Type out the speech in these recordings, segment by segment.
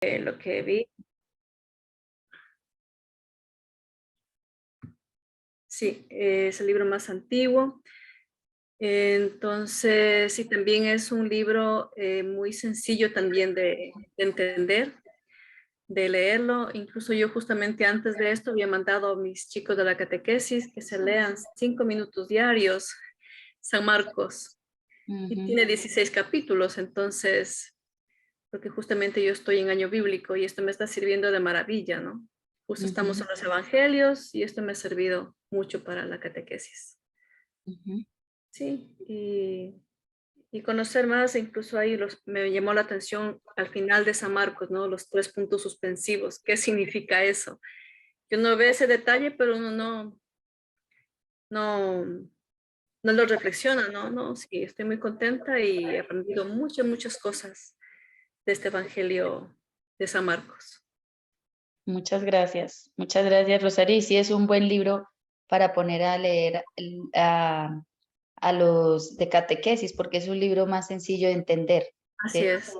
lo que vi. Sí, es el libro más antiguo. Entonces, sí, también es un libro muy sencillo también de entender, de leerlo. Incluso yo justamente antes de esto había mandado a mis chicos de la catequesis que se lean 5 minutos diarios San Marcos. Y tiene 16 capítulos, entonces, porque justamente yo estoy en año bíblico y esto me está sirviendo de maravilla, ¿no? Justo estamos en los evangelios y esto me ha servido mucho para la catequesis. Sí, y conocer más, incluso ahí me llamó la atención al final de San Marcos, ¿no? Los 3 puntos suspensivos, ¿qué significa eso? Que uno ve ese detalle, pero uno no, no lo reflexiona, ¿no? No, sí, estoy muy contenta y he aprendido muchas cosas de este Evangelio de San Marcos. Muchas gracias, Rosario. Y sí, es un buen libro para poner a leer a los de catequesis, porque es un libro más sencillo de entender. Así es.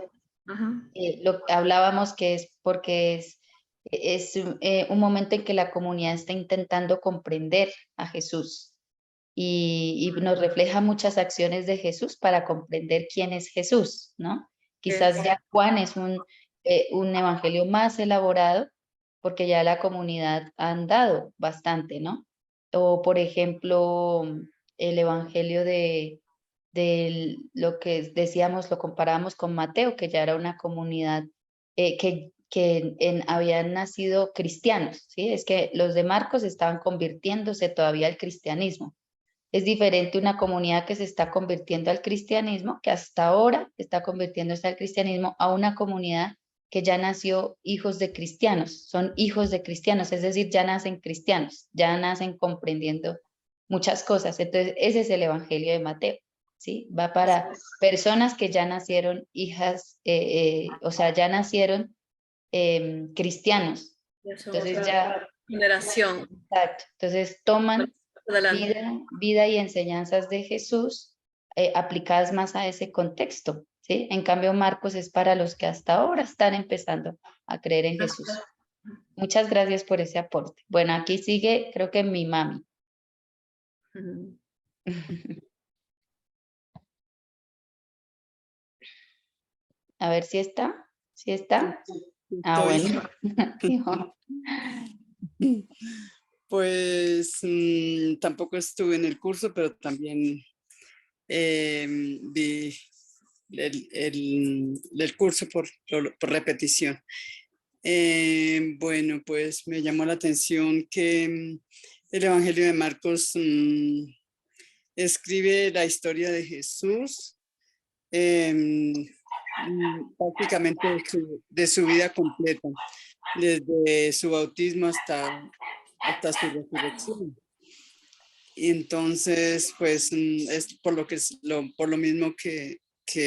Ajá. Hablábamos que es porque es un momento en que la comunidad está intentando comprender a Jesús y nos refleja muchas acciones de Jesús para comprender quién es Jesús, ¿no? Quizás ya Juan es un evangelio más elaborado porque ya la comunidad ha andado bastante, ¿no? O por ejemplo, el evangelio de lo que decíamos, lo comparamos con Mateo, que ya era una comunidad que habían nacido cristianos, ¿sí? Es que los de Marcos estaban convirtiéndose todavía al cristianismo. Es diferente una comunidad que se está convirtiendo al cristianismo, que hasta ahora está convirtiéndose al cristianismo, a una comunidad que ya nació hijos de cristianos, son hijos de cristianos, es decir, ya nacen cristianos, ya nacen comprendiendo muchas cosas. Entonces, ese es el evangelio de Mateo, ¿sí? Va para personas que ya nacieron hijas, o sea, ya nacieron cristianos. Entonces ya... Generación. Exacto. Entonces toman vida y enseñanzas de Jesús aplicadas más a ese contexto, ¿sí? En cambio, Marcos es para los que hasta ahora están empezando a creer en Jesús. Muchas gracias por ese aporte. Bueno, aquí sigue, creo que mi mami. A ver si está. ¿Sí está? Ah, bueno. Pues tampoco estuve en el curso, pero también vi el curso por repetición. Bueno, pues me llamó la atención que el Evangelio de Marcos escribe la historia de Jesús, prácticamente de su vida completa, desde su bautismo hasta su resurrección. Y entonces, pues es por lo mismo que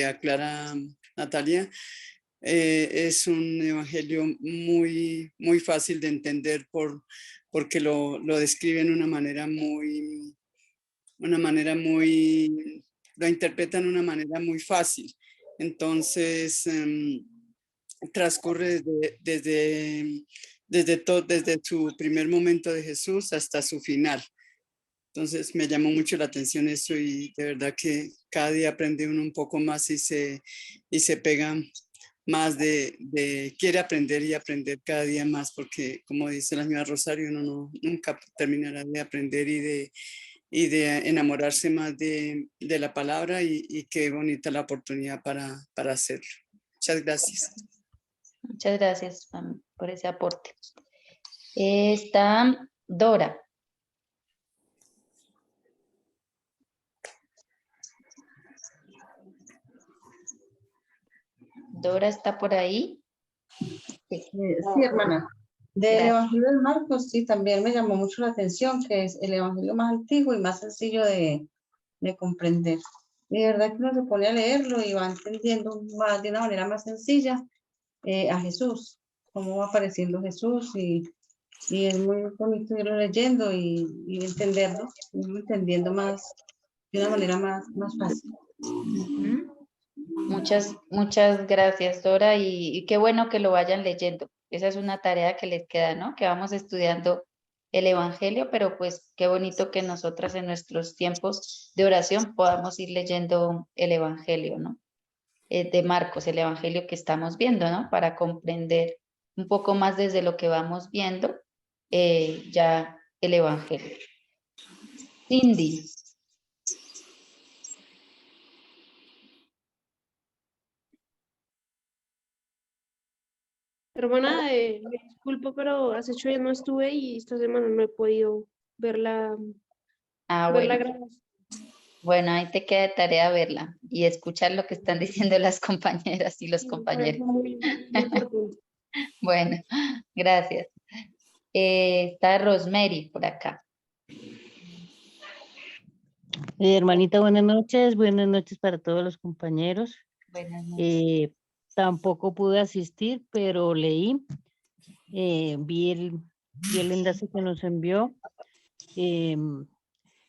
aclara Natalia, es un evangelio muy fácil de entender porque lo describe de lo interpretan de una manera muy fácil. Entonces, transcurre desde su primer momento de Jesús hasta su final. Entonces me llamó mucho la atención eso y de verdad que cada día aprende uno un poco más y se pega más quiere aprender y aprender cada día más, porque como dice la señora Rosario, uno nunca terminará de aprender y de enamorarse más de la palabra y qué bonita la oportunidad para hacerlo. Muchas gracias. Muchas gracias, mami, por ese aporte. Está Dora. Dora está por ahí. Sí, hermana. Del Evangelio de Marcos, sí, también me llamó mucho la atención, que es el Evangelio más antiguo y más sencillo de comprender. Y de verdad que uno se pone a leerlo y va entendiendo más, de una manera más sencilla a Jesús, cómo va apareciendo Jesús y es muy bonito irlo leyendo y entenderlo, irlo entendiendo más, de una manera más fácil. Muchas gracias, Dora, y qué bueno que lo vayan leyendo. Esa es una tarea que les queda, ¿no? Que vamos estudiando el Evangelio, pero pues qué bonito que nosotras en nuestros tiempos de oración podamos ir leyendo el Evangelio, ¿no? De Marcos, el Evangelio que estamos viendo, ¿no? Para comprender un poco más desde lo que vamos viendo ya el Evangelio. Cindy. Hermana, me disculpo, pero hace 8 días no estuve y esta semana no he podido ver Ah, ver la bueno. grabación. Bueno, ahí te queda de tarea verla y escuchar lo que están diciendo las compañeras y los Sí, me parece compañeros. muy importante. Bueno, gracias. Está Rosemary por acá. Hermanita, buenas noches para todos los compañeros. Buenas noches. Tampoco pude asistir, pero leí, vi el enlace que nos envió.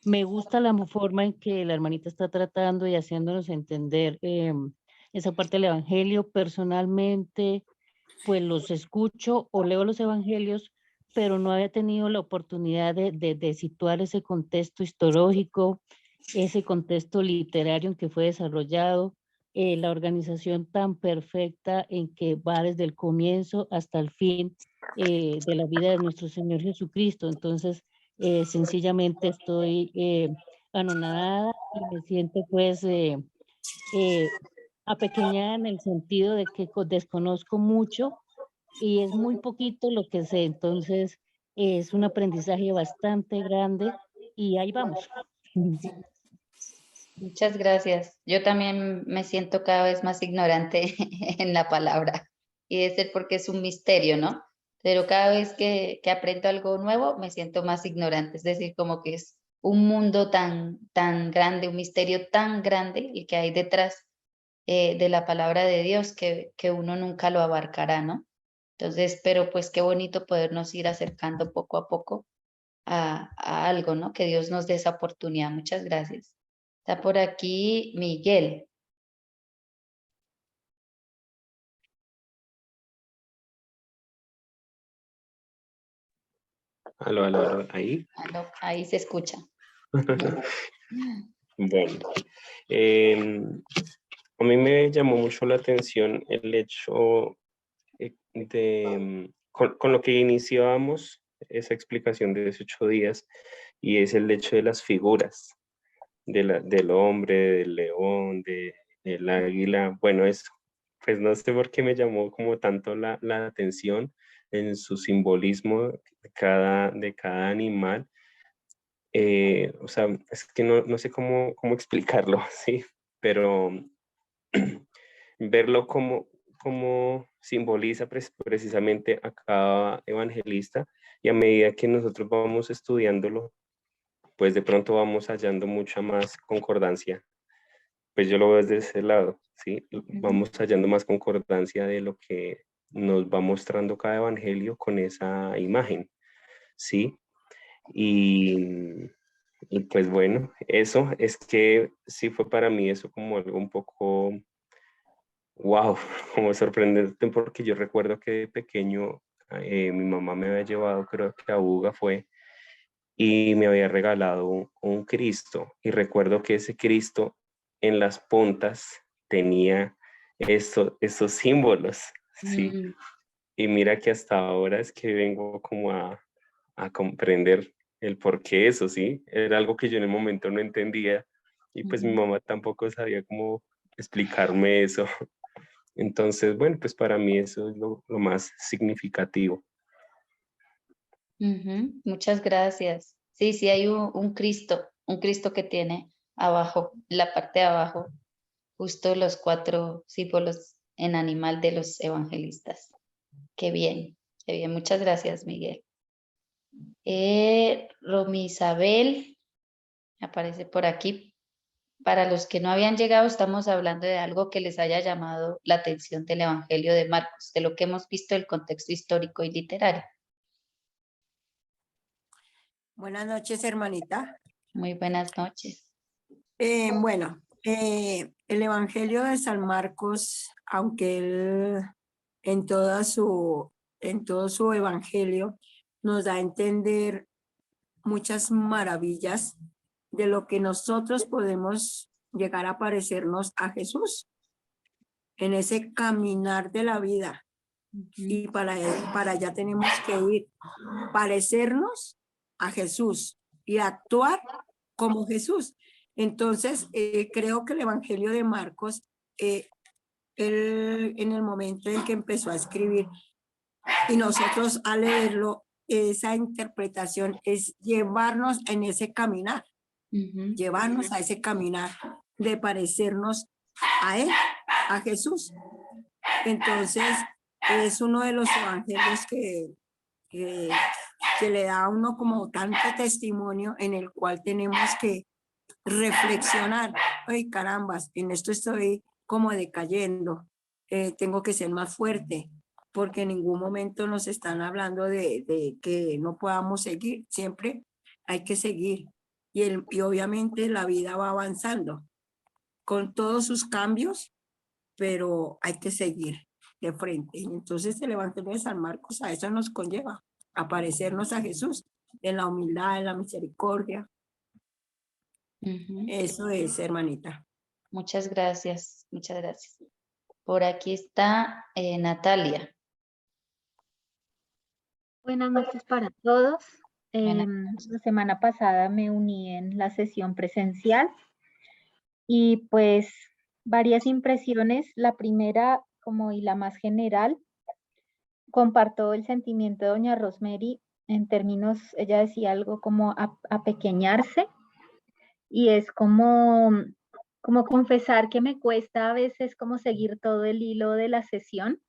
Me gusta la forma en que la hermanita está tratando y haciéndonos entender esa parte del Evangelio. Personalmente, pues los escucho o leo los Evangelios, pero no había tenido la oportunidad de situar ese contexto historiográfico, ese contexto literario en que fue desarrollado, la organización tan perfecta en que va desde el comienzo hasta el fin de la vida de nuestro Señor Jesucristo. Entonces, sencillamente estoy anonadada y me siento pues apequeñada en el sentido de que desconozco mucho y es muy poquito lo que sé, entonces es un aprendizaje bastante grande y ahí vamos. Muchas gracias. Yo también me siento cada vez más ignorante en la palabra y es porque es un misterio, ¿no? Pero cada vez que aprendo algo nuevo me siento más ignorante, es decir, como que es un mundo tan grande, un misterio tan grande el que hay detrás de la palabra de Dios que uno nunca lo abarcará, ¿no? Entonces, pero pues qué bonito podernos ir acercando poco a poco a algo, ¿no? Que Dios nos dé esa oportunidad. Muchas gracias. Está por aquí Miguel. Aló, ahí. Ahí se escucha. Bueno, a mí me llamó mucho la atención el hecho con lo que iniciábamos esa explicación de esos 8 días, y es el hecho de las figuras, del hombre, del león, del águila. Bueno, eso, pues no sé por qué me llamó como tanto la atención en su simbolismo de cada animal. O sea, es que no sé cómo explicarlo, ¿sí? Pero verlo como simboliza precisamente a cada evangelista, y a medida que nosotros vamos estudiándolo, pues de pronto vamos hallando mucha más concordancia. Pues yo lo veo desde ese lado, ¿sí? Vamos hallando más concordancia de lo que nos va mostrando cada evangelio con esa imagen, ¿sí? Y, y pues bueno, eso es que sí fue para mí eso como algo un poco, wow, como sorprendente, porque yo recuerdo que de pequeño mi mamá me había llevado, creo que a Buga fue, y me había regalado un Cristo. Y recuerdo que ese Cristo en las puntas tenía esos símbolos, ¿sí? Mm, Y mira que hasta ahora es que vengo como a comprender el por qué eso, ¿sí? Era algo que yo en el momento no entendía, y pues mi ujú, mamá tampoco sabía cómo explicarme eso. Entonces, bueno, pues para mí eso es lo más significativo. ujú. Muchas gracias. Sí, sí, hay un Cristo que tiene abajo, la parte de abajo, justo los 4 símbolos en animal de los evangelistas. Qué bien, qué bien. Muchas gracias, Miguel. Romy Isabel aparece por aquí. Para los que no habían llegado, estamos hablando de algo que les haya llamado la atención del Evangelio de Marcos, de lo que hemos visto del contexto histórico y literario. Buenas noches, hermanita. Muy buenas noches. Bueno, El Evangelio de San Marcos, aunque él en todo su evangelio nos da a entender muchas maravillas de lo que nosotros podemos llegar a parecernos a Jesús en ese caminar de la vida. Y para allá tenemos que ir, parecernos a Jesús y actuar como Jesús. Entonces, creo que el Evangelio de Marcos, él en el momento en que empezó a escribir y nosotros a leerlo, esa interpretación es llevarnos en ese caminar, llevarnos a ese caminar de parecernos a él, a Jesús. Entonces, es uno de los evangelios que le da a uno como tanto testimonio en el cual tenemos que reflexionar. Ay, carambas, en esto estoy como decayendo. Tengo que ser más fuerte, porque en ningún momento nos están hablando de que no podamos seguir. Siempre hay que seguir. Y obviamente la vida va avanzando con todos sus cambios, pero hay que seguir de frente. Y entonces el Evangelio de San Marcos a eso nos conlleva, a parecernos a Jesús en la humildad, en la misericordia. Eso es, hermanita. Muchas gracias, muchas gracias. Por aquí está Natalia. Buenas noches para todos. Buenas La semana pasada me uní en la sesión presencial y pues varias impresiones. La primera, como y la más general, comparto el sentimiento de doña Rosemary en términos, ella decía algo como apequeñarse, y es como confesar que me cuesta a veces como seguir todo el hilo de la sesión,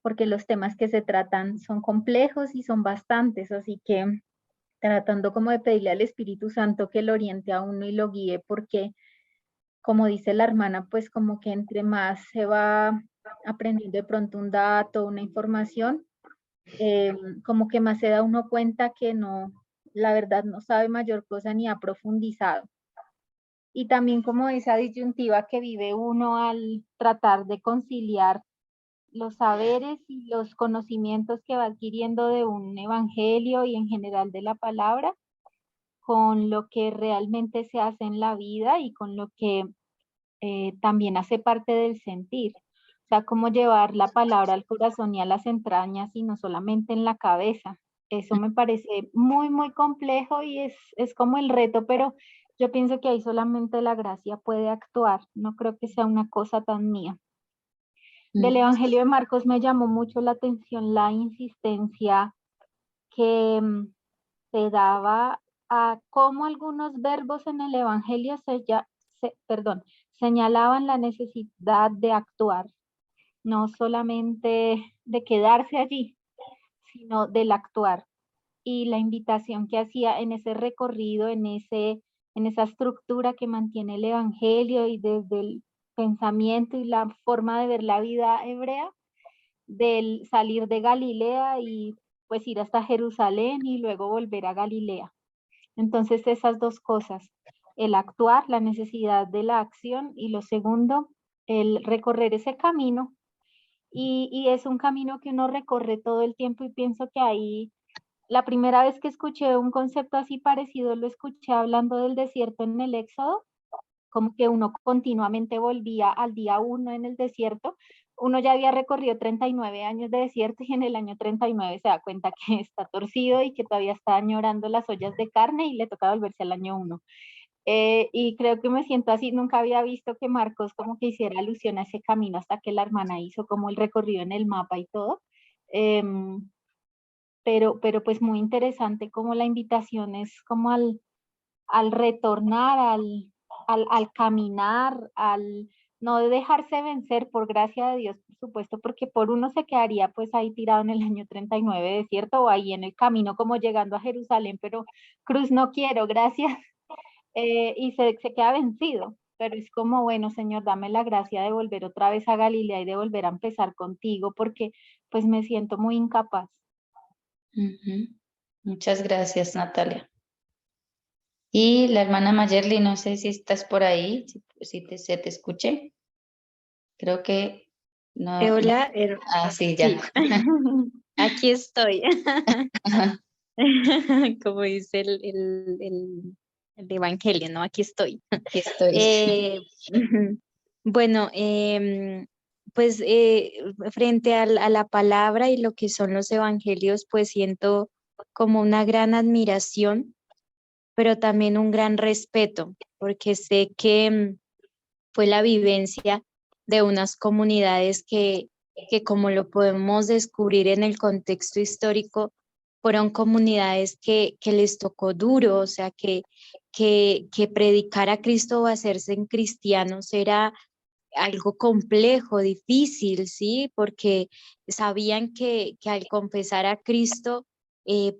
porque los temas que se tratan son complejos y son bastantes, así que tratando como de pedirle al Espíritu Santo que lo oriente a uno y lo guíe, porque como dice la hermana, pues como que entre más se va aprendiendo de pronto un dato, una información, como que más se da uno cuenta que no, la verdad no sabe mayor cosa ni ha profundizado. Y también como esa disyuntiva que vive uno al tratar de conciliar los saberes y los conocimientos que va adquiriendo de un evangelio y en general de la palabra, con lo que realmente se hace en la vida y con lo que también hace parte del sentir. O sea, cómo llevar la palabra al corazón y a las entrañas y no solamente en la cabeza. Eso me parece muy, muy complejo y es como el reto, pero yo pienso que ahí solamente la gracia puede actuar. No creo que sea una cosa tan mía. Del Evangelio de Marcos me llamó mucho la atención la insistencia que se daba a cómo algunos verbos en el Evangelio señalaban la necesidad de actuar, no solamente de quedarse allí, sino del actuar. Y la invitación que hacía en ese recorrido, en esa estructura que mantiene el Evangelio y desde el pensamiento y la forma de ver la vida hebrea, del salir de Galilea y pues ir hasta Jerusalén y luego volver a Galilea. Entonces esas dos cosas, el actuar, la necesidad de la acción, y lo segundo, el recorrer ese camino. Y es un camino que uno recorre todo el tiempo, y pienso que ahí, la primera vez que escuché un concepto así parecido, lo escuché hablando del desierto en el Éxodo, como que uno continuamente volvía al día 1 en el desierto. Uno ya había recorrido 39 años de desierto y en el año 39 se da cuenta que está torcido y que todavía está añorando las ollas de carne y le toca volverse al año 1. Y creo que me siento así. Nunca había visto que Marcos como que hiciera alusión a ese camino hasta que la hermana hizo como el recorrido en el mapa y todo. Pero pues muy interesante como la invitación es como al retornar, al caminar, al no dejarse vencer, por gracia de Dios, por supuesto, porque por uno se quedaría pues ahí tirado en el año 39 desierto o ahí en el camino como llegando a Jerusalén, pero cruz no quiero, gracias, y se queda vencido. Pero es como, bueno, Señor, dame la gracia de volver otra vez a Galilea y de volver a empezar contigo, porque pues me siento muy incapaz. Muchas gracias, Natalia. Y la hermana Mayerly, no sé si estás por ahí, se te escuche. Creo que no. Hola, Sí, ya. sí, aquí estoy. Como dice el Evangelio, ¿no? Aquí estoy. Aquí estoy. Ujú. Bueno, pues frente a la palabra y lo que son los evangelios, pues siento como una gran admiración, pero también un gran respeto, porque sé que fue la vivencia de unas comunidades que como lo podemos descubrir en el contexto histórico, fueron comunidades que les tocó duro, o sea, que predicar a Cristo o hacerse en cristianos era algo complejo, difícil, ¿sí? Porque sabían que al confesar a Cristo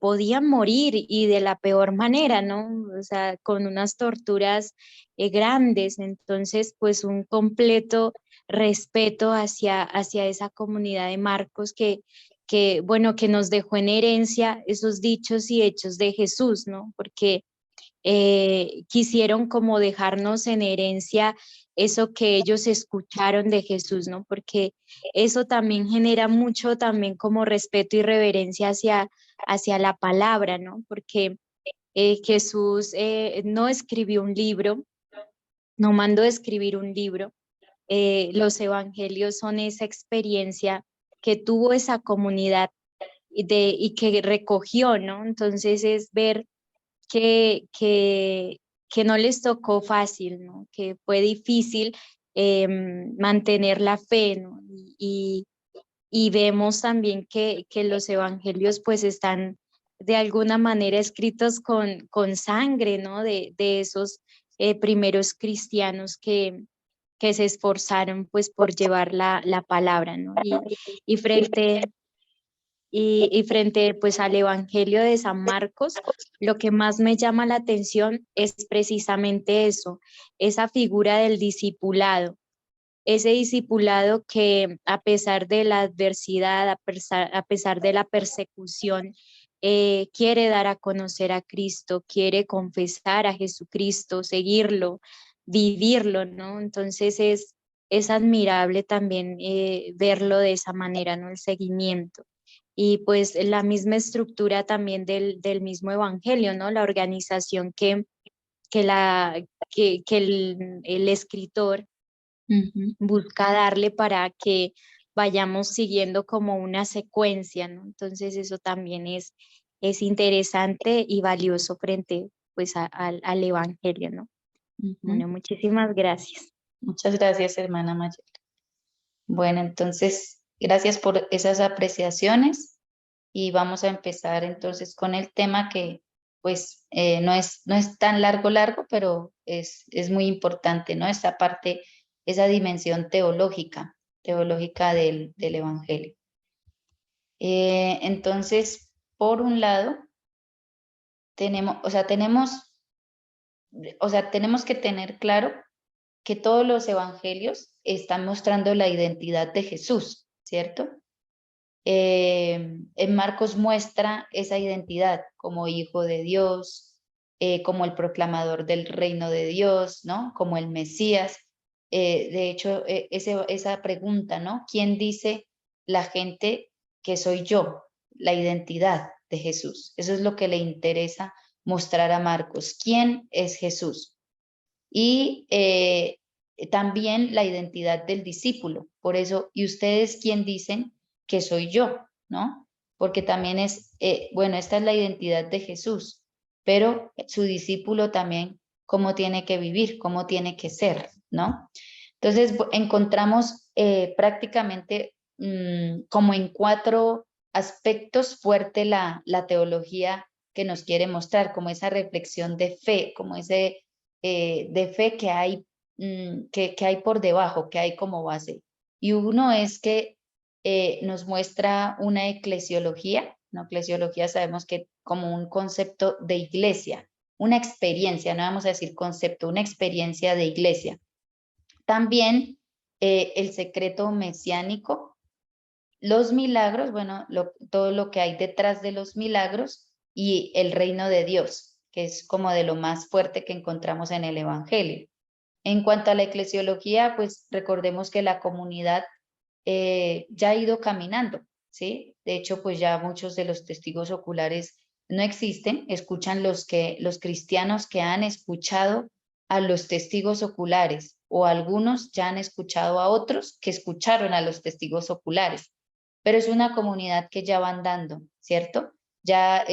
podían morir y de la peor manera, ¿no? O sea, con unas torturas grandes. Entonces, pues un completo respeto hacia esa comunidad de Marcos bueno, que nos dejó en herencia esos dichos y hechos de Jesús, ¿no? Porque quisieron como dejarnos en herencia eso que ellos escucharon de Jesús, ¿no? Porque eso también genera mucho también como respeto y reverencia hacia la palabra, ¿no? Porque Jesús no escribió un libro, no mandó a escribir un libro. Los evangelios son esa experiencia que tuvo esa comunidad y que recogió, ¿no? Entonces es ver que, que, que no les tocó fácil, ¿no? Que fue difícil mantener la fe, ¿no? Y vemos también que los evangelios pues están de alguna manera escritos con sangre, ¿no? De esos primeros cristianos que se esforzaron pues por llevar la palabra, ¿no? Y frente pues al Evangelio de San Marcos, lo que más me llama la atención es precisamente eso, esa figura del discipulado, ese discipulado que a pesar de la adversidad, a pesar de la persecución, quiere dar a conocer a Cristo, quiere confesar a Jesucristo, seguirlo, vivirlo, ¿no? Entonces es admirable también verlo de esa manera, ¿no? El seguimiento y pues la misma estructura también del mismo evangelio, ¿no? La organización que el escritor Ujú. busca darle para que vayamos siguiendo como una secuencia, ¿no? Entonces eso también es interesante y valioso frente pues al evangelio, ¿no? Ujú. Bueno, muchísimas gracias. Muchas gracias, hermana Mayerly. Bueno, entonces, gracias por esas apreciaciones y vamos a empezar entonces con el tema que pues no es tan largo, pero es muy importante, ¿no? Esta parte, esa dimensión teológica del Evangelio. Entonces, por un lado, tenemos que tener claro que todos los evangelios están mostrando la identidad de Jesús, ¿cierto? En Marcos muestra esa identidad como hijo de Dios, como el proclamador del reino de Dios, ¿no? Como el Mesías. De hecho, esa pregunta, ¿no? ¿Quién dice la gente que soy yo? La identidad de Jesús. Eso es lo que le interesa mostrar a Marcos. ¿Quién es Jesús? Y también la identidad del discípulo. Por eso, ¿y ustedes quién dicen que soy yo? ¿No? Porque también bueno, esta es la identidad de Jesús, pero su discípulo también, cómo tiene que vivir, cómo tiene que ser, ¿no? Entonces, encontramos prácticamente como en 4 aspectos fuerte la teología que nos quiere mostrar, como esa reflexión de fe, como ese de fe que hay, que hay por debajo, que hay como base. Y uno es que nos muestra una eclesiología. Una eclesiología sabemos que como un concepto de iglesia, una experiencia, no vamos a decir concepto, una experiencia de iglesia. También el secreto mesiánico, los milagros, bueno, todo lo que hay detrás de los milagros y el reino de Dios. que es como de lo más fuerte que encontramos en el Evangelio. En cuanto a la eclesiología, pues recordemos que la comunidad ya ha ido caminando, ¿sí? De hecho, pues ya muchos de los testigos oculares no existen, escuchan los cristianos que han escuchado a los testigos oculares, o algunos ya han escuchado a otros que escucharon a los testigos oculares, pero es una comunidad que ya van dando, ¿cierto? Ya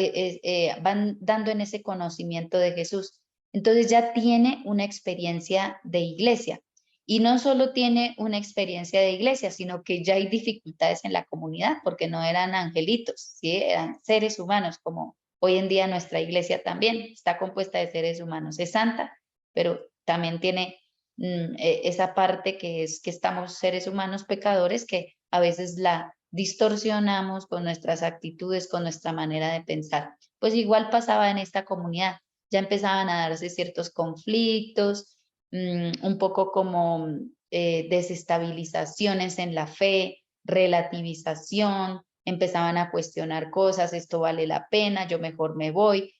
van dando en ese conocimiento de Jesús. Entonces ya tiene una experiencia de iglesia. Y no solo tiene una experiencia de iglesia, sino que ya hay dificultades en la comunidad, porque no eran angelitos, ¿sí? Eran seres humanos, como hoy en día nuestra iglesia también está compuesta de seres humanos. Es santa, pero también tiene esa parte que es que estamos seres humanos pecadores, que a veces la distorsionamos con nuestras actitudes, con nuestra manera de pensar. Pues igual pasaba en esta comunidad, ya empezaban a darse ciertos conflictos, un poco como desestabilizaciones en la fe, relativización, empezaban a cuestionar cosas, esto vale la pena, yo mejor me voy.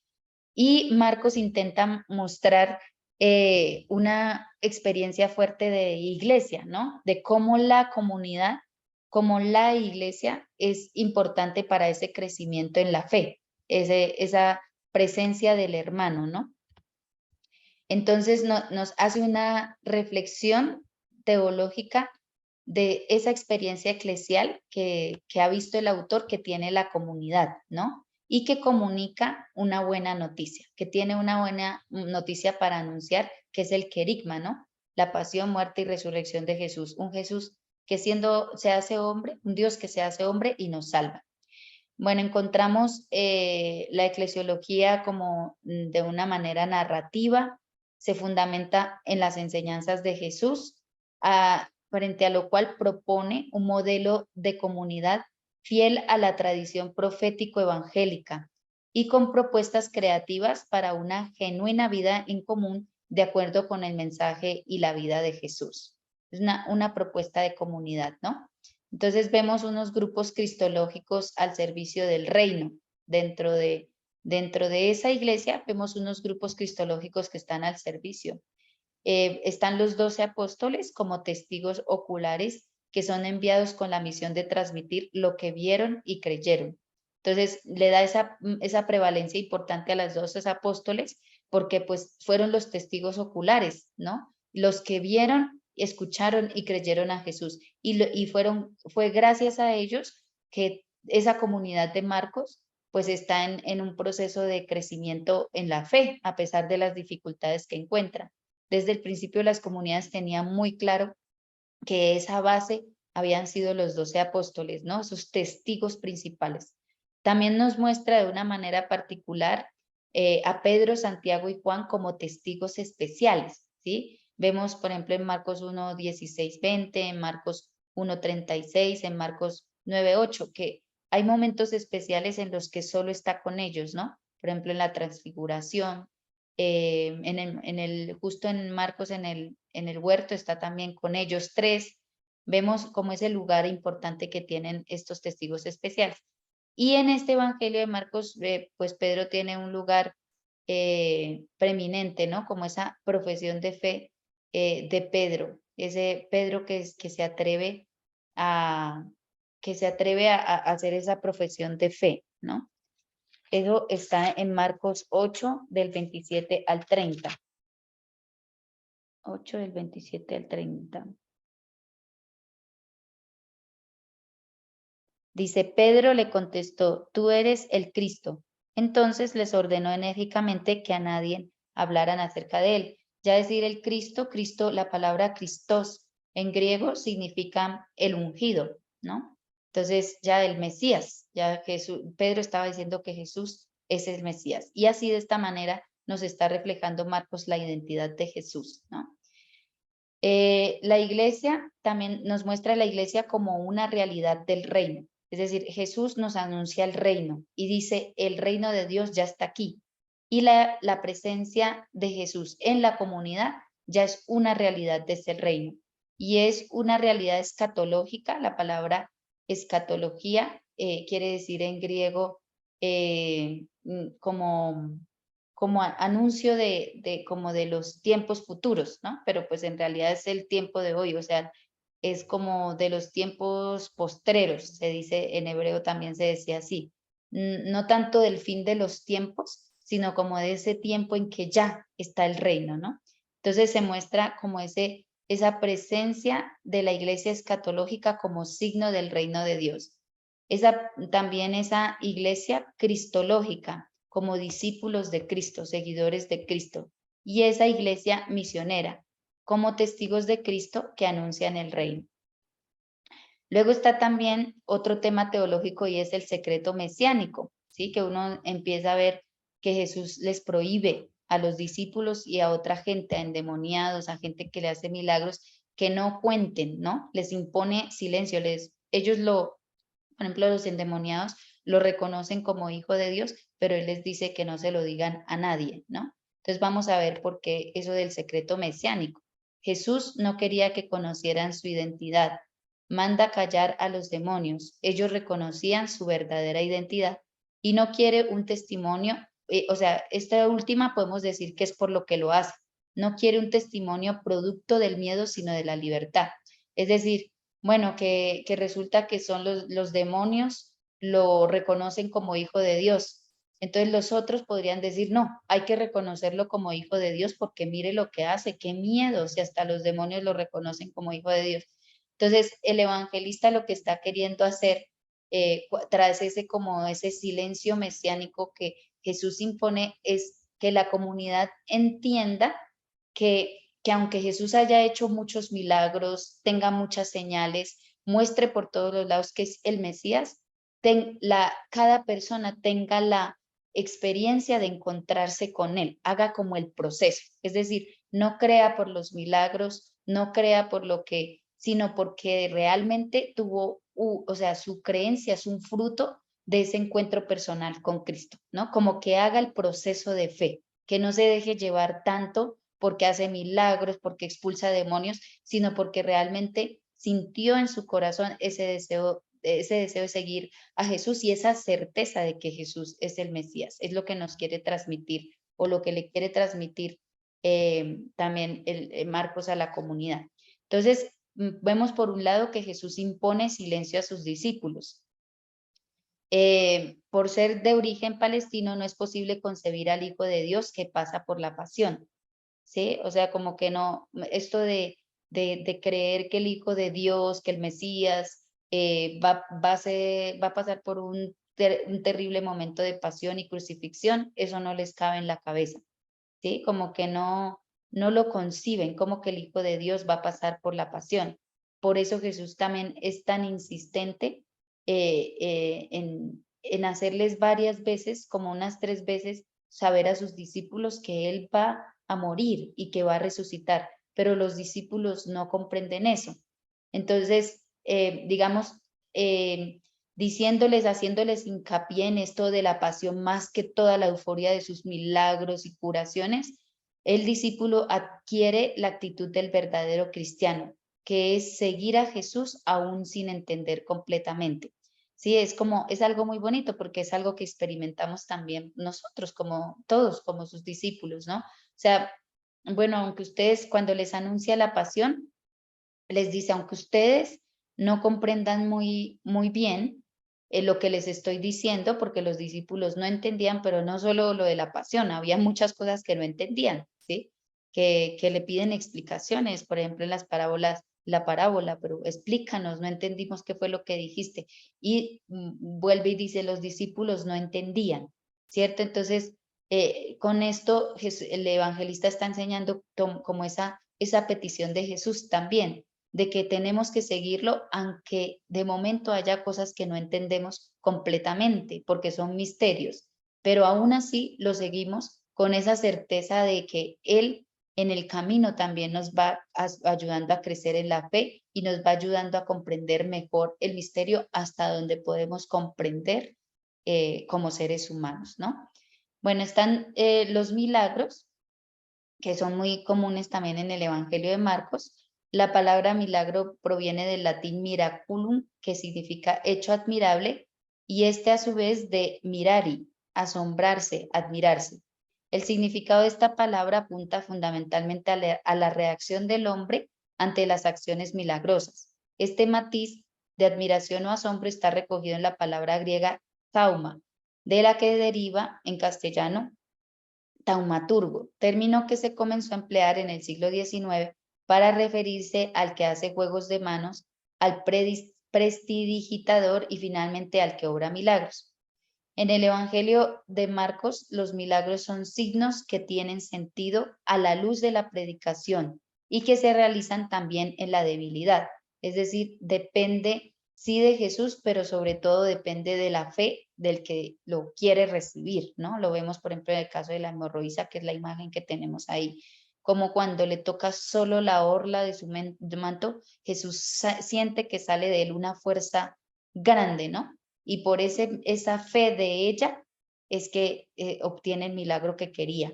Y Marcos intenta mostrar una experiencia fuerte de iglesia, ¿no? De cómo la comunidad, cómo la iglesia es importante para ese crecimiento en la fe, esa presencia del hermano, ¿no? Entonces nos hace una reflexión teológica de esa experiencia eclesial que ha visto el autor, que tiene la comunidad, ¿no? Y que comunica una buena noticia, que tiene una buena noticia para anunciar, que es el querigma, ¿no? La pasión, muerte y resurrección de Jesús. Un Jesús que se hace hombre, un Dios que se hace hombre y nos salva. Bueno, encontramos la eclesiología como de una manera narrativa, se fundamenta en las enseñanzas de Jesús, frente a lo cual propone un modelo de comunidad fiel a la tradición profético-evangélica y con propuestas creativas para una genuina vida en común de acuerdo con el mensaje y la vida de Jesús. Es una propuesta de comunidad, ¿no? Entonces vemos unos grupos cristológicos al servicio del reino. Dentro de esa iglesia vemos unos grupos cristológicos que están al servicio. Están los 12 apóstoles como testigos oculares que son enviados con la misión de transmitir lo que vieron y creyeron. Entonces le da esa prevalencia importante a los 12 apóstoles porque pues fueron los testigos oculares, ¿no? Los que vieron, escucharon y creyeron a Jesús. Fue gracias a ellos que esa comunidad de Marcos pues está en un proceso de crecimiento en la fe, a pesar de las dificultades que encuentra. Desde el principio las comunidades tenían muy claro que esa base habían sido los 12 apóstoles, ¿no? Esos testigos principales. También nos muestra de una manera particular a Pedro, Santiago y Juan como testigos especiales, ¿sí? Vemos, por ejemplo, en Marcos 1, 16, 20, en Marcos 1, 36, en Marcos 9, 8, que hay momentos especiales en los que solo está con ellos, ¿no? Por ejemplo, en la transfiguración, justo en Marcos, en el huerto, está también con ellos 3. Vemos cómo es el lugar importante que tienen estos testigos especiales. Y en este Evangelio de Marcos, pues Pedro tiene un lugar preeminente, ¿no? Como esa profesión de fe de Pedro, ese Pedro que se atreve a hacer esa profesión de fe, ¿no? Eso está en Marcos 8, del 27 al 30. 8 del 27 al 30. Dice, Pedro le contestó, tú eres el Cristo. Entonces les ordenó enérgicamente que a nadie hablaran acerca de él. Ya decir el Cristo, la palabra Christos en griego significa el ungido, ¿no? Entonces ya el Mesías, Pedro estaba diciendo que Jesús es el Mesías. Y así de esta manera nos está reflejando Marcos la identidad de Jesús, ¿no? La iglesia también nos muestra la iglesia como una realidad del reino. Es decir, Jesús nos anuncia el reino y dice, el reino de Dios ya está aquí. Y la presencia de Jesús en la comunidad ya es una realidad de ese reino. Y es una realidad escatológica. La palabra escatología quiere decir en griego como como anuncio como de los tiempos futuros, ¿no? Pero pues en realidad es el tiempo de hoy, o sea, es como de los tiempos postreros, se dice, en hebreo también se decía así. No tanto del fin de los tiempos, sino como de ese tiempo en que ya está el reino, ¿no? Entonces se muestra como esa presencia de la iglesia escatológica como signo del reino de Dios. También esa iglesia cristológica, como discípulos de Cristo, seguidores de Cristo, y esa iglesia misionera, como testigos de Cristo que anuncian el reino. Luego está también otro tema teológico y es el secreto mesiánico, ¿sí? Que uno empieza a ver que Jesús les prohíbe a los discípulos y a otra gente, a endemoniados, a gente que le hace milagros, que no cuenten, ¿no? Les impone silencio, por ejemplo, los endemoniados lo reconocen como hijo de Dios, pero Él les dice que no se lo digan a nadie, ¿no? Entonces vamos a ver por qué eso del secreto mesiánico. Jesús no quería que conocieran su identidad. Manda callar a los demonios. Ellos reconocían su verdadera identidad y no quiere un testimonio, o sea, esta última podemos decir que es por lo que lo hace. No quiere un testimonio producto del miedo, sino de la libertad. Es decir, bueno, que resulta que son los demonios, lo reconocen como hijo de Dios. Entonces los otros podrían decir, no, hay que reconocerlo como hijo de Dios porque mire lo que hace, qué miedo, si hasta los demonios lo reconocen como hijo de Dios. Entonces el evangelista lo que está queriendo hacer, tras ese silencio mesiánico que Jesús impone, es que la comunidad entienda que aunque Jesús haya hecho muchos milagros, tenga muchas señales, muestre por todos los lados que es el Mesías, cada persona tenga la experiencia de encontrarse con él, haga como el proceso, es decir, no crea por los milagros, no crea por lo que, sino porque realmente tuvo, o sea, su creencia es un fruto de ese encuentro personal con Cristo, ¿no? Como que haga el proceso de fe, que no se deje llevar tanto porque hace milagros, porque expulsa demonios, sino porque realmente sintió en su corazón ese deseo de seguir a Jesús y esa certeza de que Jesús es el Mesías. Es lo que nos quiere transmitir o lo que le quiere transmitir también Marcos a la comunidad. Entonces, vemos por un lado que Jesús impone silencio a sus discípulos. Por ser de origen palestino, no es posible concebir al Hijo de Dios que pasa por la pasión. ¿Sí? O sea, como que no, esto de creer que el Hijo de Dios, que el Mesías va a pasar por un terrible momento de pasión y crucifixión, eso no les cabe en la cabeza, ¿sí? Como que no lo conciben, como que el Hijo de Dios va a pasar por la pasión. Por eso Jesús también es tan insistente en hacerles varias veces, como unas 3 veces, saber a sus discípulos que Él va a morir y que va a resucitar, pero los discípulos no comprenden eso. Entonces, digamos, diciéndoles, haciéndoles hincapié en esto de la pasión más que toda la euforia de sus milagros y curaciones, el discípulo adquiere la actitud del verdadero cristiano, que es seguir a Jesús aún sin entender completamente. Sí, es algo muy bonito porque es algo que experimentamos también nosotros, como todos, como sus discípulos, ¿no? O sea, bueno, aunque ustedes cuando les anuncia la pasión, les dice, aunque ustedes no comprendan muy bien lo que les estoy diciendo, porque los discípulos no entendían, pero no solo lo de la pasión, había muchas cosas que no entendían, ¿sí? Que le piden explicaciones, por ejemplo, en las parábolas, la parábola, pero explícanos, no entendimos qué fue lo que dijiste. Y vuelve y dice, los discípulos no entendían, ¿cierto? Entonces, con esto el evangelista está enseñando como esa petición de Jesús también, de que tenemos que seguirlo, aunque de momento haya cosas que no entendemos completamente, porque son misterios, pero aún así lo seguimos con esa certeza de que Él en el camino también nos va ayudando a crecer en la fe y nos va ayudando a comprender mejor el misterio hasta donde podemos comprender como seres humanos, ¿no? Bueno, están los milagros, que son muy comunes también en el Evangelio de Marcos. La palabra milagro proviene del latín miraculum, que significa hecho admirable, y a su vez de mirari, asombrarse, admirarse. El significado de esta palabra apunta fundamentalmente a la reacción del hombre ante las acciones milagrosas. Este matiz de admiración o asombro está recogido en la palabra griega tauma, de la que deriva en castellano taumaturgo, término que se comenzó a emplear en el siglo XIX para referirse al que hace juegos de manos, al prestidigitador y finalmente al que obra milagros. En el Evangelio de Marcos, los milagros son signos que tienen sentido a la luz de la predicación y que se realizan también en la debilidad. Es decir, depende sí de Jesús, pero sobre todo depende de la fe del que lo quiere recibir, ¿no? Lo vemos, por ejemplo, en el caso de la hemorroísa, que es la imagen que tenemos ahí. Como cuando le toca solo la orla de su manto, Jesús siente que sale de él una fuerza grande, ¿no? Y por esa fe de ella es que obtiene el milagro que quería.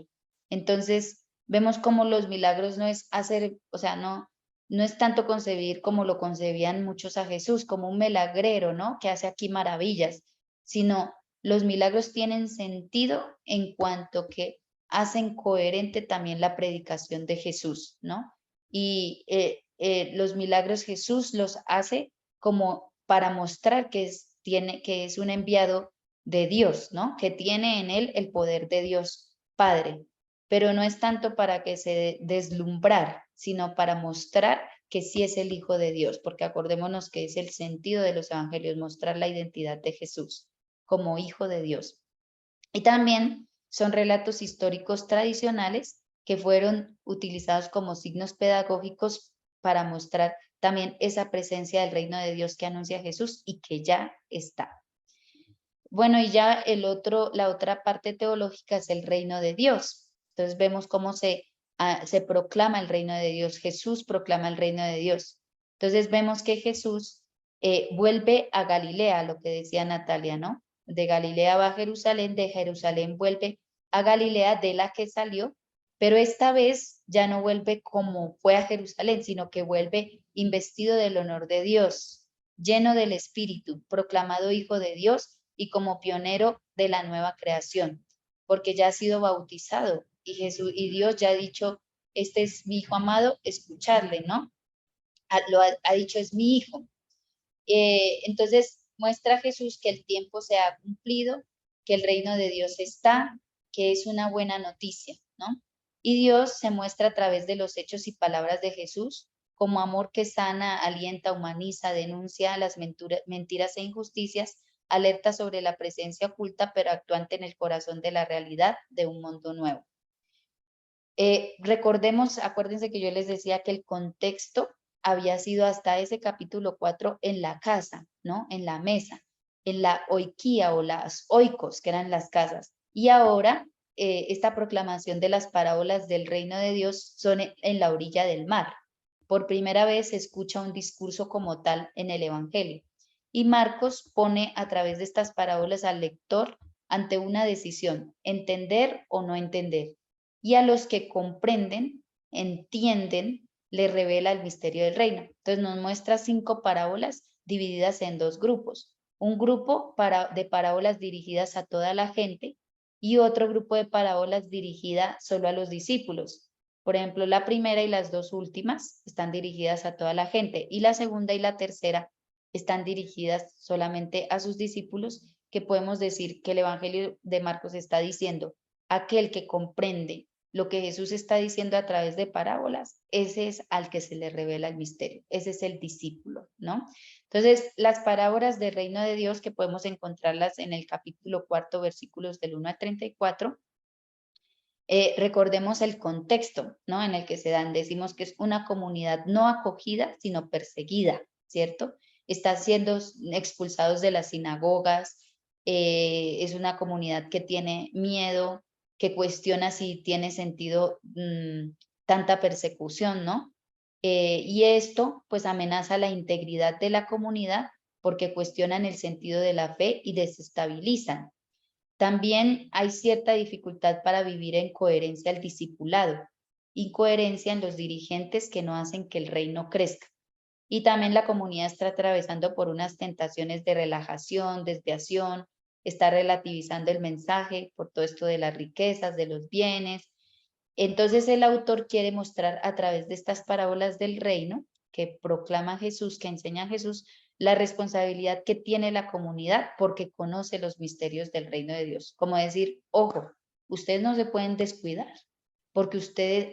Entonces, vemos como los milagros no es hacer, o sea, no es tanto concebir como lo concebían muchos a Jesús, como un milagrero, ¿no? Que hace aquí maravillas, sino los milagros tienen sentido en cuanto que hacen coherente también la predicación de Jesús, ¿no? Y los milagros Jesús los hace como para mostrar que es un enviado de Dios, ¿no? Que tiene en él el poder de Dios Padre, pero no es tanto para que se deslumbrar, sino para mostrar que sí es el Hijo de Dios, porque acordémonos que es el sentido de los evangelios, mostrar la identidad de Jesús como Hijo de Dios. Y también son relatos históricos tradicionales que fueron utilizados como signos pedagógicos para mostrar también esa presencia del reino de Dios que anuncia Jesús y que ya está. Bueno, y ya la otra parte teológica es el reino de Dios. Entonces vemos cómo se proclama el reino de Dios. Jesús proclama el reino de Dios. Entonces vemos que Jesús vuelve a Galilea, lo que decía Natalia, ¿no? De Galilea va a Jerusalén, de Jerusalén vuelve a Galilea, de la que salió, pero esta vez ya no vuelve como fue a Jerusalén, sino que vuelve investido del honor de Dios, lleno del Espíritu, proclamado Hijo de Dios y como pionero de la nueva creación, porque ya ha sido bautizado y Dios ya ha dicho, este es mi Hijo amado, escucharle, ¿no? Ha dicho, es mi Hijo. Entonces muestra a Jesús que el tiempo se ha cumplido, que el reino de Dios está, que es una buena noticia, ¿no? Y Dios se muestra a través de los hechos y palabras de Jesús como amor que sana, alienta, humaniza, denuncia las mentiras e injusticias, alerta sobre la presencia oculta, pero actuante en el corazón de la realidad de un mundo nuevo. Recordemos, acuérdense que yo les decía que el contexto había sido hasta ese capítulo 4 en la casa, ¿no? En la mesa, en la oikía o las oikos, que eran las casas. Y ahora esta proclamación de las parábolas del reino de Dios son en la orilla del mar. Por primera vez se escucha un discurso como tal en el Evangelio. Y Marcos pone a través de estas parábolas al lector ante una decisión, entender o no entender. Y a los que comprenden, entienden, le revela el misterio del reino. Entonces nos muestra 5 parábolas divididas en 2 grupos. Un grupo de parábolas dirigidas a toda la gente y otro grupo de parábolas dirigida solo a los discípulos. Por ejemplo, la primera y las 2 últimas están dirigidas a toda la gente y la segunda y la tercera están dirigidas solamente a sus discípulos, que podemos decir que el Evangelio de Marcos está diciendo, aquel que comprende lo que Jesús está diciendo a través de parábolas, ese es al que se le revela el misterio, ese es el discípulo, ¿no? Entonces, las parábolas del reino de Dios, que podemos encontrarlas en el capítulo 4, versículos del 1 al 34, recordemos el contexto, ¿no? En el que se dan, decimos que es una comunidad no acogida, sino perseguida, ¿cierto? Están siendo expulsados de las sinagogas, es una comunidad que tiene miedo, que cuestiona si tiene sentido tanta persecución, ¿no? Y esto pues amenaza la integridad de la comunidad porque cuestionan el sentido de la fe y desestabilizan. También hay cierta dificultad para vivir en coherencia al discipulado, incoherencia en los dirigentes que no hacen que el reino crezca. Y también la comunidad está atravesando por unas tentaciones de relajación, desviación, está relativizando el mensaje por todo esto de las riquezas, de los bienes. Entonces el autor quiere mostrar a través de estas parábolas del reino que proclama Jesús, que enseña Jesús, la responsabilidad que tiene la comunidad porque conoce los misterios del reino de Dios. Como decir, ojo, ustedes no se pueden descuidar porque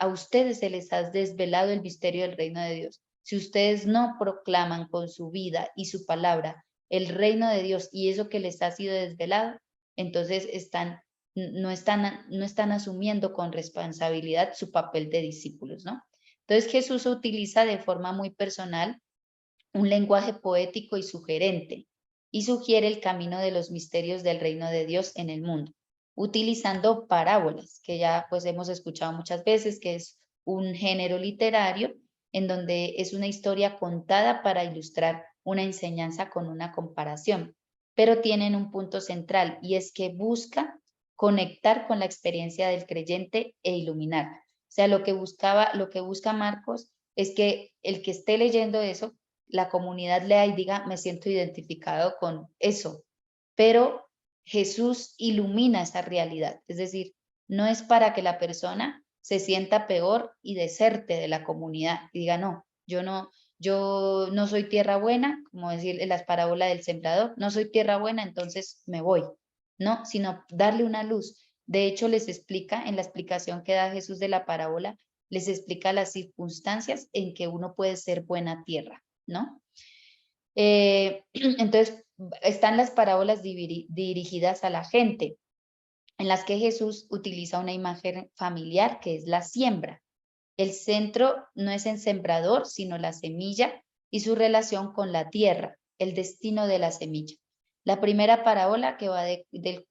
a ustedes se les ha desvelado el misterio del reino de Dios. Si ustedes no proclaman con su vida y su palabra el reino de Dios y eso que les ha sido desvelado, entonces no están asumiendo con responsabilidad su papel de discípulos, ¿no? Entonces Jesús utiliza de forma muy personal un lenguaje poético y sugerente y sugiere el camino de los misterios del reino de Dios en el mundo, utilizando parábolas, que ya pues hemos escuchado muchas veces, que es un género literario en donde es una historia contada para ilustrar una enseñanza con una comparación, pero tienen un punto central y es que busca conectar con la experiencia del creyente e iluminar. O sea, lo que busca Marcos es que el que esté leyendo eso, la comunidad lea y diga, me siento identificado con eso, pero Jesús ilumina esa realidad, es decir, no es para que la persona se sienta peor y deserte de la comunidad y diga, no, yo no soy tierra buena, como decir en las parábolas del sembrador, no soy tierra buena, entonces me voy, no, sino darle una luz. De hecho, les explica, en la explicación que da Jesús de la parábola, les explica las circunstancias en que uno puede ser buena tierra, ¿no? Entonces, están las parábolas dirigidas a la gente, en las que Jesús utiliza una imagen familiar que es la siembra. El centro no es el sembrador, sino la semilla y su relación con la tierra, el destino de la semilla. La primera parábola que va del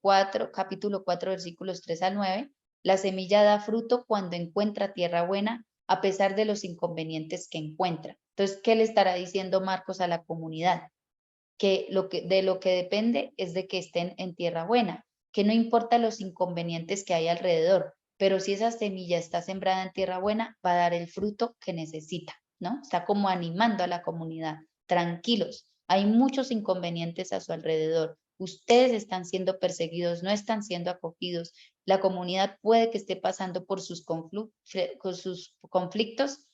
capítulo 4, versículos 3 al 9, la semilla da fruto cuando encuentra tierra buena, a pesar de los inconvenientes que encuentra. Entonces, ¿qué le estará diciendo Marcos a la comunidad? Que de lo que depende es de que estén en tierra buena, que no importa los inconvenientes que hay alrededor, pero si esa semilla está sembrada en tierra buena, va a dar el fruto que necesita, ¿no? Está como animando a la comunidad, tranquilos, hay muchos inconvenientes a su alrededor, ustedes están siendo perseguidos, no están siendo acogidos, la comunidad puede que esté pasando por sus conflictos,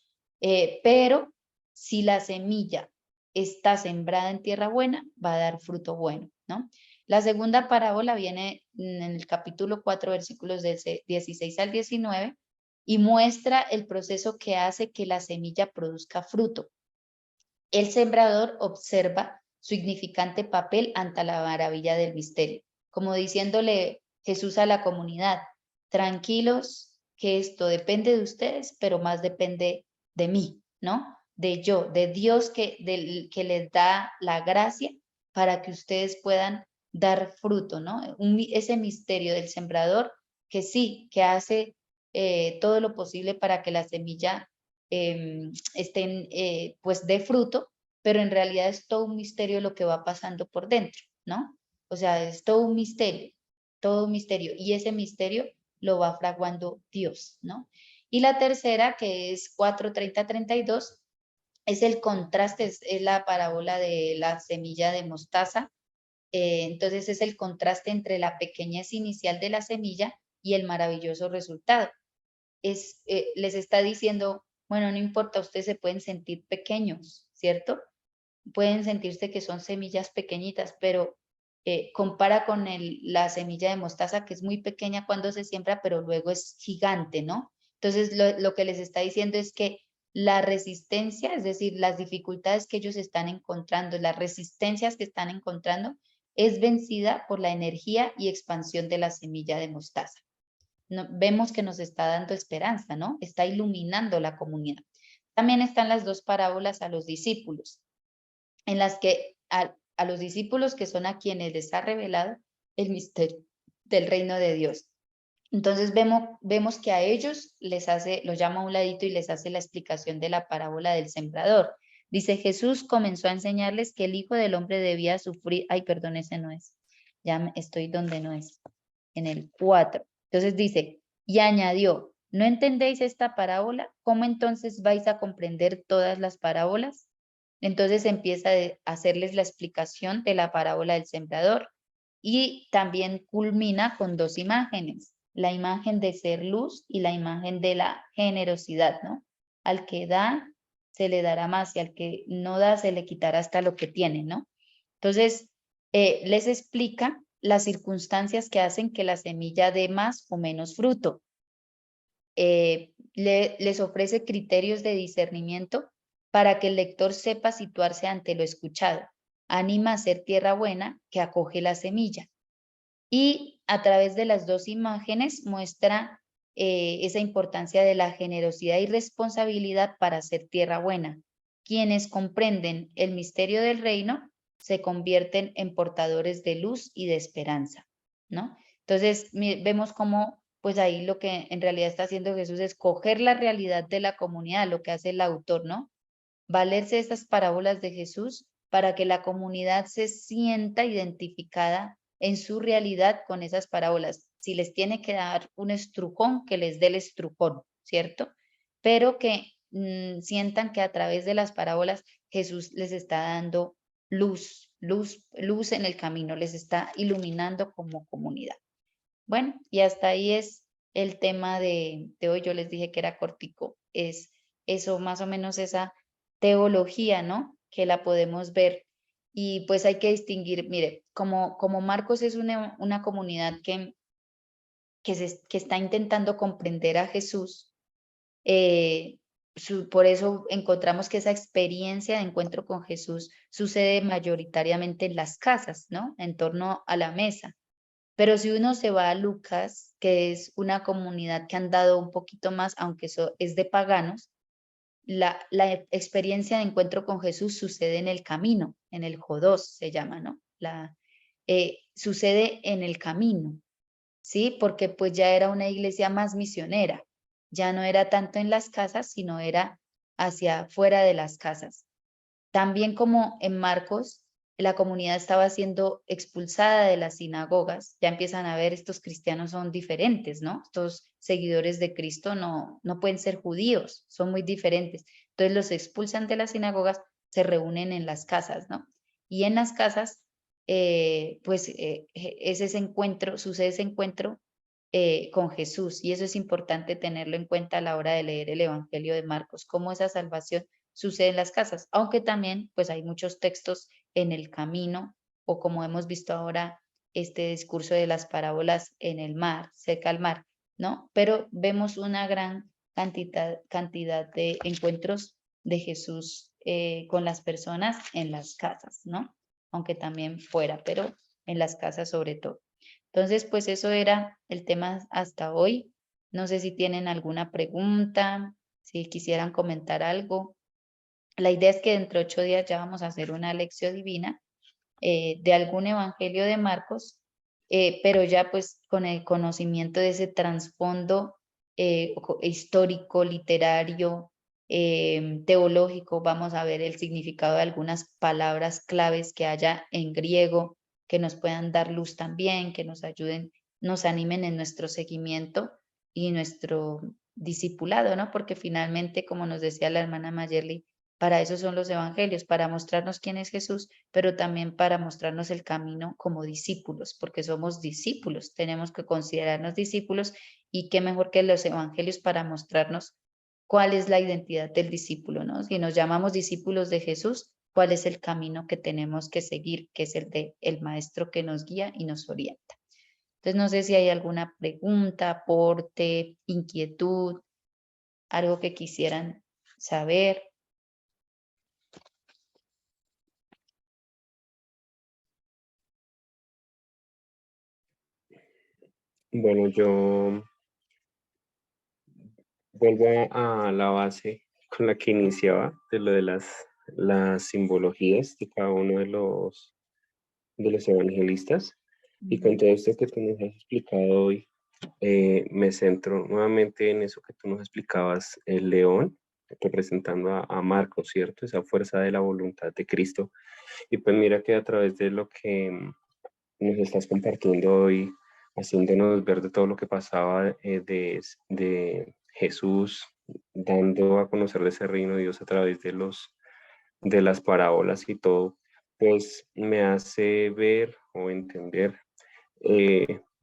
pero si la semilla está sembrada en tierra buena, va a dar fruto bueno, ¿no? La segunda parábola viene en el capítulo 4, versículos del 16 al 19, y muestra el proceso que hace que la semilla produzca fruto. El sembrador observa su significante papel ante la maravilla del misterio, como diciéndole Jesús a la comunidad, tranquilos, que esto depende de ustedes, pero más depende de mí, ¿no? De Dios que les da la gracia para que ustedes puedan dar fruto, ¿no? Ese misterio del sembrador que sí, que hace todo lo posible para que la semilla pues dé fruto, pero en realidad es todo un misterio lo que va pasando por dentro, ¿no? O sea, es todo un misterio, y ese misterio lo va fraguando Dios, ¿no? Y la tercera, que es 4:30-32, es el contraste, es la parábola de la semilla de mostaza. Entonces es el contraste entre la pequeñez inicial de la semilla y el maravilloso resultado. Les está diciendo, bueno, no importa, ustedes se pueden sentir pequeños, ¿cierto? Pueden sentirse que son semillas pequeñitas, pero compara con la semilla de mostaza, que es muy pequeña cuando se siembra, pero luego es gigante, ¿no? Entonces lo que les está diciendo es que la resistencia, es decir, las dificultades que ellos están encontrando, las resistencias que están encontrando, es vencida por la energía y expansión de la semilla de mostaza. Vemos que nos está dando esperanza, ¿no? Está iluminando la comunidad. También están las dos parábolas a los discípulos, en las que a los discípulos, que son a quienes les ha revelado el misterio del reino de Dios. Entonces vemos que a ellos los llama a un ladito y les hace la explicación de la parábola del sembrador. Dice, Jesús comenzó a enseñarles que el Hijo del Hombre debía sufrir. Ay, perdón, ese no es. Ya estoy donde no es. En el 4. Entonces dice, y añadió, ¿no entendéis esta parábola? ¿Cómo entonces vais a comprender todas las parábolas? Entonces empieza a hacerles la explicación de la parábola del sembrador Y también culmina con dos imágenes, la imagen de ser luz y la imagen de la generosidad, ¿no? Al que da, se le dará más, y al que no da, se le quitará hasta lo que tiene, ¿no? Entonces, les explica las circunstancias que hacen que la semilla dé más o menos fruto. Les ofrece criterios de discernimiento para que el lector sepa situarse ante lo escuchado. Anima a ser tierra buena que acoge la semilla. Y a través de las dos imágenes muestra esa importancia de la generosidad y responsabilidad para ser tierra buena. Quienes comprenden el misterio del reino se convierten en portadores de luz y de esperanza, ¿no? Entonces vemos cómo pues ahí lo que en realidad está haciendo Jesús es coger la realidad de la comunidad, lo que hace el autor, ¿no? Valerse de estas parábolas de Jesús para que la comunidad se sienta identificada en su realidad con esas parábolas. Si les tiene que dar un estrujón, que les dé el estrujón, ¿cierto? Pero que sientan que a través de las parábolas Jesús les está dando luz en el camino, les está iluminando como comunidad. Bueno, y hasta ahí es el tema de hoy. Yo les dije que era cortico, es eso, más o menos esa teología, ¿no? Que la podemos ver. Y pues hay que distinguir, mire, como Marcos es una comunidad que está intentando comprender a Jesús, por eso encontramos que esa experiencia de encuentro con Jesús sucede mayoritariamente en las casas, ¿no? En torno a la mesa. Pero si uno se va a Lucas, que es una comunidad que han dado un poquito más, aunque eso es de paganos, la experiencia de encuentro con Jesús sucede en el camino, en el Jodós se llama, ¿no? Sucede en el camino, ¿sí? Porque pues ya era una iglesia más misionera, ya no era tanto en las casas, sino era hacia fuera de las casas. También como en Marcos, la comunidad estaba siendo expulsada de las sinagogas, ya empiezan a ver estos cristianos son diferentes, ¿no? Estos seguidores de Cristo no pueden ser judíos, son muy diferentes. Entonces los expulsan de las sinagogas, se reúnen en las casas, ¿no? Y en las casas, sucede ese encuentro con Jesús, y eso es importante tenerlo en cuenta a la hora de leer el Evangelio de Marcos, cómo esa salvación sucede en las casas, aunque también pues hay muchos textos en el camino, o como hemos visto ahora, este discurso de las parábolas en el mar, cerca al mar, ¿no? Pero vemos una gran cantidad de encuentros de Jesús con las personas en las casas, ¿no? Aunque también fuera, pero en las casas sobre todo. Entonces, pues eso era el tema hasta hoy. No sé si tienen alguna pregunta, si quisieran comentar algo. La idea es que dentro de 8 días ya vamos a hacer una lección divina de algún evangelio de Marcos, pero ya pues con el conocimiento de ese trasfondo histórico, literario, teológico. Vamos a ver el significado de algunas palabras claves que haya en griego, que nos puedan dar luz también, que nos ayuden, nos animen en nuestro seguimiento y nuestro discipulado, ¿no? Porque finalmente, como nos decía la hermana Mayerly, para eso son los evangelios, para mostrarnos quién es Jesús, pero también para mostrarnos el camino como discípulos, porque somos discípulos, tenemos que considerarnos discípulos, y qué mejor que los evangelios para mostrarnos cuál es la identidad del discípulo, ¿no? Si nos llamamos discípulos de Jesús, cuál es el camino que tenemos que seguir, que es el de el maestro que nos guía y nos orienta. Entonces, no sé si hay alguna pregunta, aporte, inquietud, algo que quisieran saber. Bueno, yo vuelvo a la base con la que iniciaba, de lo de las simbologías de cada uno de los evangelistas. Y con todo esto que tú nos has explicado hoy, me centro nuevamente en eso que tú nos explicabas, el león, representando a Marcos, ¿cierto? Esa fuerza de la voluntad de Cristo. Y pues mira que a través de lo que nos estás compartiendo hoy, haciéndonos ver de todo lo que pasaba de Jesús, dando a conocer de ese reino de Dios a través de las parábolas y todo, pues me hace ver o entender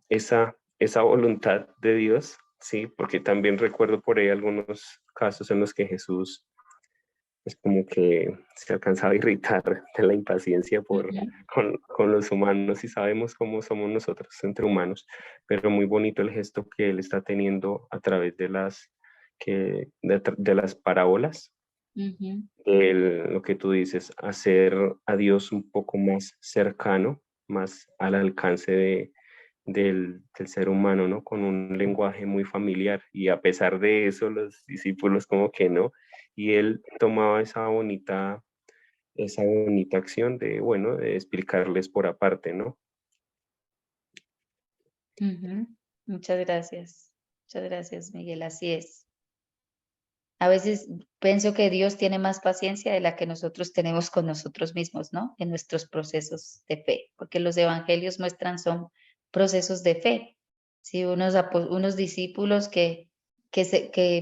esa voluntad de Dios, ¿sí? Porque también recuerdo por ahí algunos casos en los que Jesús es como que se alcanzaba a irritar de la impaciencia con los humanos, y sabemos cómo somos nosotros entre humanos, pero muy bonito el gesto que él está teniendo a través de las parábolas, lo que tú dices, hacer a Dios un poco más cercano, más al alcance del ser humano, ¿no? Con un lenguaje muy familiar, y a pesar de eso los discípulos como que no, y él tomaba esa bonita acción de, bueno, de explicarles por aparte, ¿no? Muchas gracias, Miguel, así es. A veces pienso que Dios tiene más paciencia de la que nosotros tenemos con nosotros mismos, ¿no? En nuestros procesos de fe, porque los evangelios muestran son procesos de fe. Sí, unos discípulos que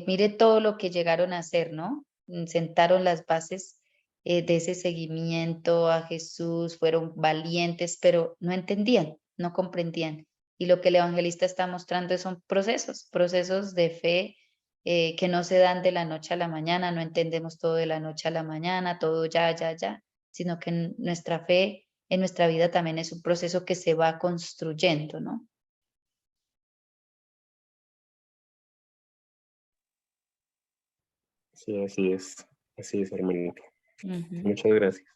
mire todo lo que llegaron a hacer, ¿no? Sentaron las bases de ese seguimiento a Jesús, fueron valientes, pero no entendían, no comprendían. Y lo que el evangelista está mostrando son procesos de fe que no se dan de la noche a la mañana, no entendemos todo de la noche a la mañana, todo ya, sino que nuestra fe en nuestra vida también es un proceso que se va construyendo, ¿no? Sí, así es, hermanito. Muchas gracias.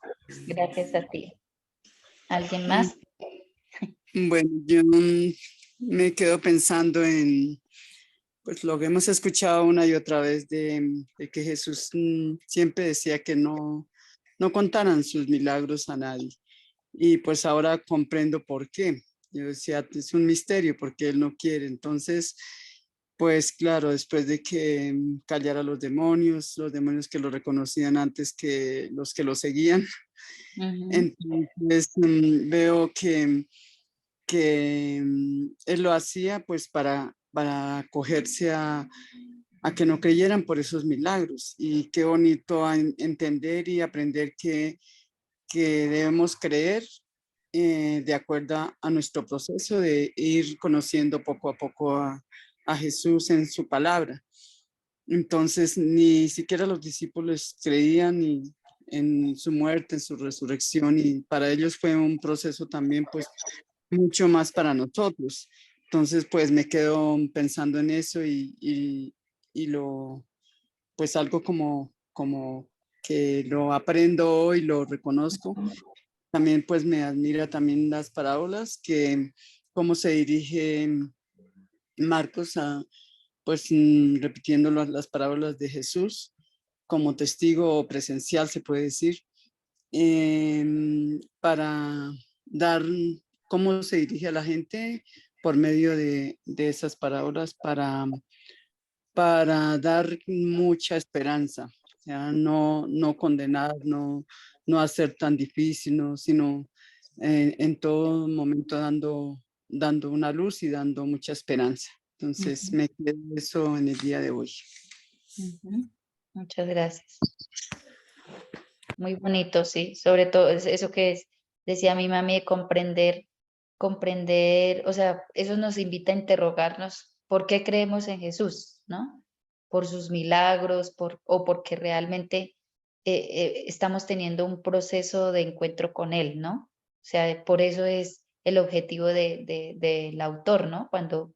Gracias a ti. ¿Alguien más? Bueno, yo me quedo pensando en pues lo que hemos escuchado una y otra vez de que Jesús siempre decía que no contaran sus milagros a nadie. Y pues ahora comprendo por qué. Yo decía, es un misterio porque él no quiere. Entonces, pues claro, después de que callara a los demonios que lo reconocían antes que los que lo seguían, entonces veo que él lo hacía pues para acogerse a que no creyeran por esos milagros. Y qué bonito entender y aprender que debemos creer de acuerdo a nuestro proceso de ir conociendo poco a poco a Jesús en su palabra. Entonces, ni siquiera los discípulos creían en su muerte, en su resurrección, y para ellos fue un proceso también, pues, mucho más para nosotros. Entonces, pues, me quedo pensando en eso y pues, algo como que lo aprendo hoy, lo reconozco. También, pues, me admira también las parábolas, que cómo se dirige Marcos pues repitiendo las parábolas de Jesús como testigo presencial, se puede decir, para dar cómo se dirige a la gente por medio de esas parábolas para dar mucha esperanza, o sea, no condenar, no hacer tan difícil, sino en todo momento dando una luz y dando mucha esperanza. Entonces, me quedo eso en el día de hoy. Muchas gracias. Muy bonito, sí. Sobre todo eso que decía mi mami, de comprender, o sea, eso nos invita a interrogarnos por qué creemos en Jesús, ¿no? Por sus milagros, o porque realmente estamos teniendo un proceso de encuentro con Él, ¿no? O sea, por eso es el objetivo del autor, ¿no? Cuando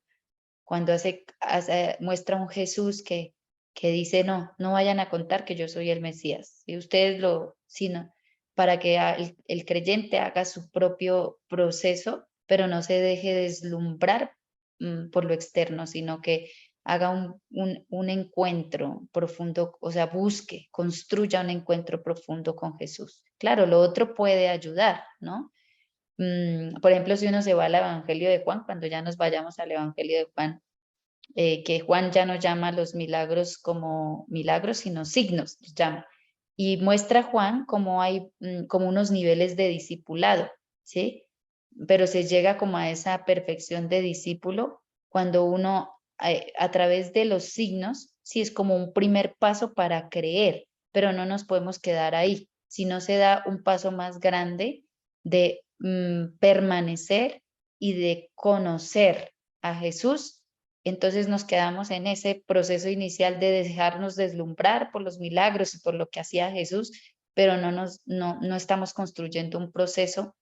muestra un Jesús que dice, no vayan a contar que yo soy el Mesías. Y ustedes sino para que el creyente haga su propio proceso, pero no se deje deslumbrar por lo externo, sino que haga un encuentro profundo, o sea, construya un encuentro profundo con Jesús. Claro, lo otro puede ayudar, ¿no? Por ejemplo, si uno se va al Evangelio de Juan, cuando ya nos vayamos al Evangelio de Juan, que Juan ya no llama los milagros como milagros, sino signos, los llama. Y muestra Juan cómo hay como unos niveles de discipulado, ¿sí? Pero se llega como a esa perfección de discípulo cuando uno, a través de los signos, sí es como un primer paso para creer, pero no nos podemos quedar ahí, sino se da un paso más grande de permanecer y de conocer a Jesús, entonces nos quedamos en ese proceso inicial de dejarnos deslumbrar por los milagros y por lo que hacía Jesús, pero no estamos construyendo un proceso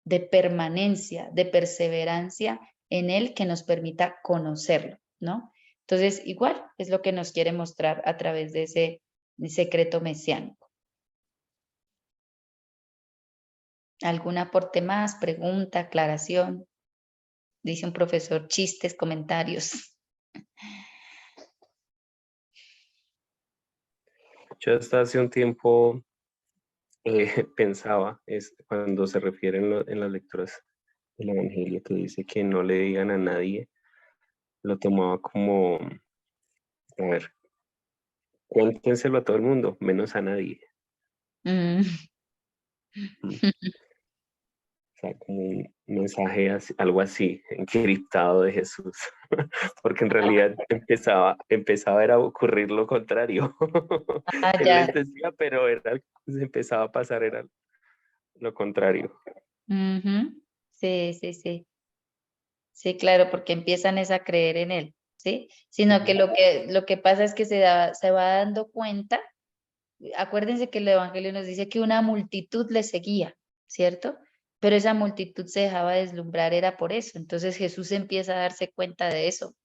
de permanencia, de perseverancia en Él que nos permita conocerlo, ¿no? Entonces, igual es lo que nos quiere mostrar a través de ese secreto mesiánico. ¿Algún aporte más? ¿Pregunta? ¿Aclaración? Dice un profesor, chistes, comentarios. Yo hasta hace un tiempo pensaba, cuando se refiere en las lecturas del Evangelio, que dice que no le digan a nadie, lo tomaba como, a ver, cuéntenselo a todo el mundo, menos a nadie. Mm. O sea, como un mensaje, algo así, encriptado de Jesús, porque en realidad empezaba era a ocurrir lo contrario. Ah, Él ya. les decía, pero se empezaba a pasar, era lo contrario. Ujú. Sí, sí, sí. Sí, claro, porque empiezan es a creer en Él, ¿sí? Sino que lo que pasa es que se va dando cuenta. Acuérdense que el Evangelio nos dice que una multitud le seguía, ¿cierto? Pero esa multitud se dejaba deslumbrar, era por eso. Entonces Jesús empieza a darse cuenta de eso,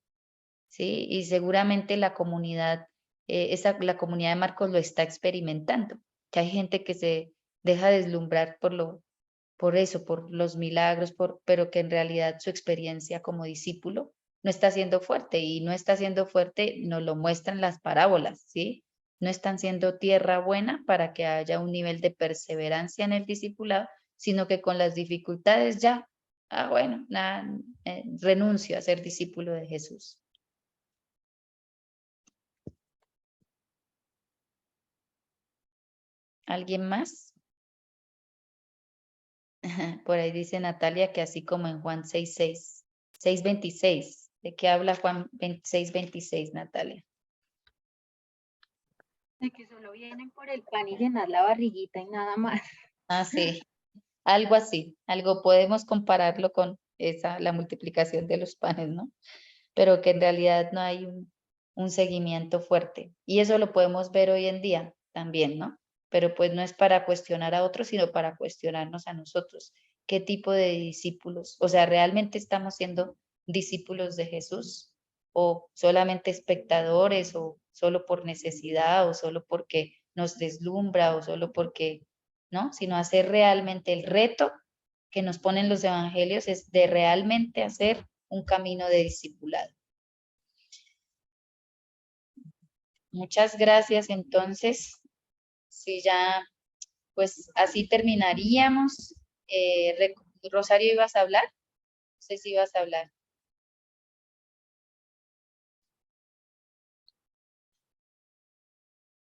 ¿sí? Y seguramente la comunidad, la comunidad de Marcos lo está experimentando, que hay gente que se deja deslumbrar por eso, por los milagros, pero que en realidad su experiencia como discípulo no está siendo fuerte, y no está siendo fuerte, nos lo muestran las parábolas, ¿sí? No están siendo tierra buena para que haya un nivel de perseverancia en el discipulado, sino que con las dificultades ya, bueno, nada, renuncio a ser discípulo de Jesús. ¿Alguien más? Por ahí dice Natalia que así como en Juan 6:26. ¿De qué habla Juan 6:26, Natalia? De que solo vienen por el pan y llenar la barriguita y nada más. Ah, sí, algo así, algo podemos compararlo con la multiplicación de los panes, ¿no? Pero que en realidad no hay un seguimiento fuerte. Y eso lo podemos ver hoy en día también, ¿no? Pero pues no es para cuestionar a otros, sino para cuestionarnos a nosotros. ¿Qué tipo de discípulos? O sea, ¿realmente estamos siendo discípulos de Jesús? ¿O solamente espectadores? ¿O solo por necesidad? ¿O solo porque nos deslumbra? ¿O solo porque, no? Sino hacer realmente el reto que nos ponen los evangelios es de realmente hacer un camino de discipulado. Muchas gracias. Entonces, si ya, pues así terminaríamos. Rosario, ¿ibas a hablar? No sé si ibas a hablar.